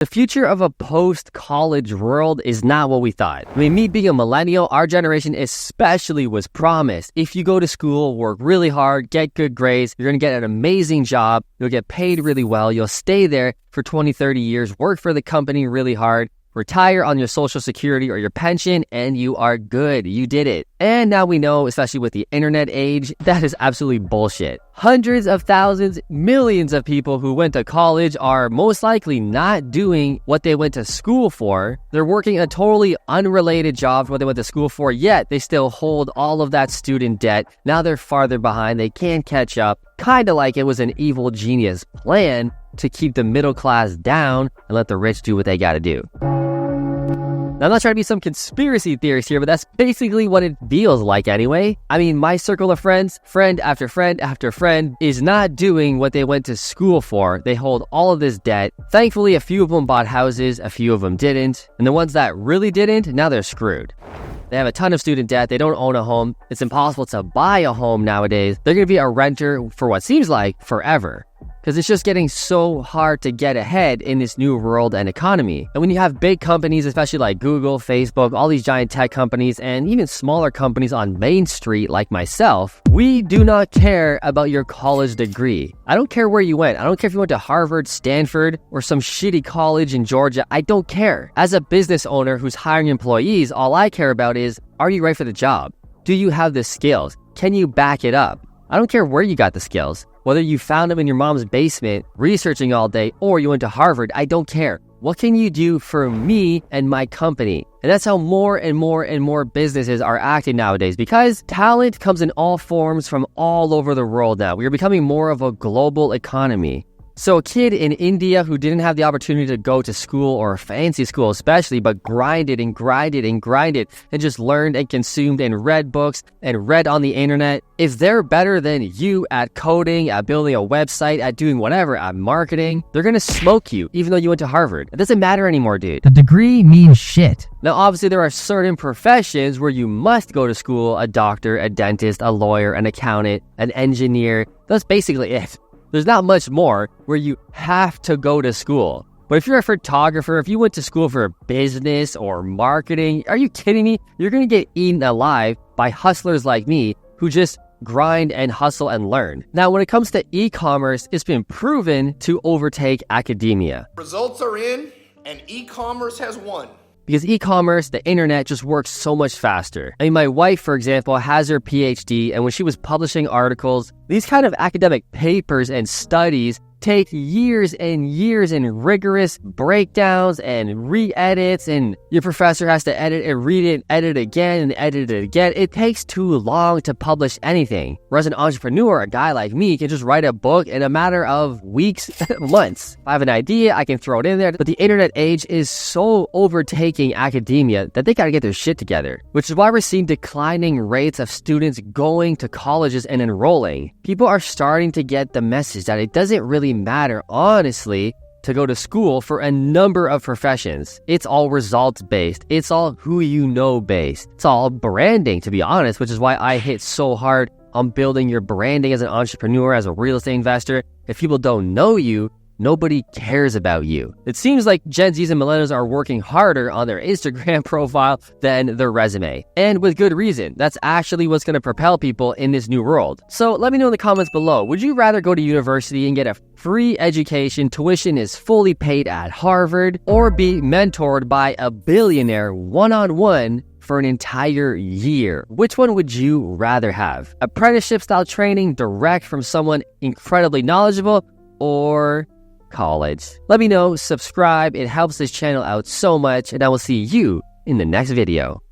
The future of a post-college world is not what we thought. I mean, me being a millennial, our generation especially was promised. If you go to school, work really hard, get good grades, you're going to get an amazing job, you'll get paid really well, you'll stay there for 20, 30 years, work for the company really hard, retire on your social security or your pension, and you are good. You did it. And now we know, especially with the internet age, that is absolutely bullshit. Hundreds of thousands, millions of people who went to college are most likely not doing what they went to school for. They're working a totally unrelated job to what they went to school for, yet they still hold all of that student debt. Now they're farther behind. They can't catch up. Kind of like it was an evil genius plan to keep the middle class down and let the rich do what they gotta do. Now, I'm not trying to be some conspiracy theorist here, but that's basically what it feels like anyway. I mean, my circle of friends, friend after friend after friend, is not doing what they went to school for. They hold all of this debt. Thankfully, a few of them bought houses, a few of them didn't. And the ones that really didn't, now they're screwed. They have a ton of student debt. They don't own a home. It's impossible to buy a home nowadays. They're going to be a renter for what seems like forever, because it's just getting so hard to get ahead in this new world and economy. And when you have big companies, especially like Google, Facebook, all these giant tech companies, and even smaller companies on Main Street like myself, we do not care about your college degree. I don't care where you went. I don't care if you went to Harvard, Stanford, or some shitty college in Georgia. I don't care. As a business owner who's hiring employees, all I care about is, are you right for the job? Do you have the skills? Can you back it up? I don't care where you got the skills. Whether you found them in your mom's basement, researching all day, or you went to Harvard, I don't care. What can you do for me and my company? And that's how more and more and more businesses are acting nowadays, because talent comes in all forms from all over the world now. We are becoming more of a global economy. So a kid in India who didn't have the opportunity to go to school, or a fancy school especially, but grinded and just learned and consumed and read books and read on the internet, if they're better than you at coding, at building a website, at doing whatever, at marketing, they're gonna smoke you even though you went to Harvard. It doesn't matter anymore, dude. The degree means shit. Now, obviously, there are certain professions where you must go to school: a doctor, a dentist, a lawyer, an accountant, an engineer. That's basically it. There's not much more where you have to go to school. But if you're a photographer, if you went to school for business or marketing, are you kidding me? You're going to get eaten alive by hustlers like me who just grind and hustle and learn. Now, when it comes to e-commerce, it's been proven to overtake academia. Results are in, and e-commerce has won. Because e-commerce, the internet, just works so much faster. I mean, my wife, for example, has her PhD, and when she was publishing articles, these kind of academic papers and studies take years and years and rigorous breakdowns and re-edits, and your professor has to edit and read it, edit it again and edit it again. It takes too long to publish anything. Whereas an entrepreneur, a guy like me, can just write a book in a matter of weeks, months. If I have an idea, I can throw it in there. But the internet age is so overtaking academia that they gotta get their shit together, which is why we're seeing declining rates of students going to colleges and enrolling. People are starting to get the message that it doesn't really matter, honestly, to go to school for a number of professions. It's all results based. It's all who you know based. It's all branding, to be honest, which is why I hit so hard on building your branding as an entrepreneur, as a real estate investor. If people don't know you, nobody cares about you. It seems like Gen Zs and millennials are working harder on their Instagram profile than their resume. And with good reason. That's actually what's going to propel people in this new world. So let me know in the comments below, would you rather go to university and get a free education, tuition is fully paid at Harvard, or be mentored by a billionaire one-on-one for an entire year? Which one would you rather have? Apprenticeship style training direct from someone incredibly knowledgeable, or college? Let me know, subscribe, it helps this channel out so much, and I will see you in the next video.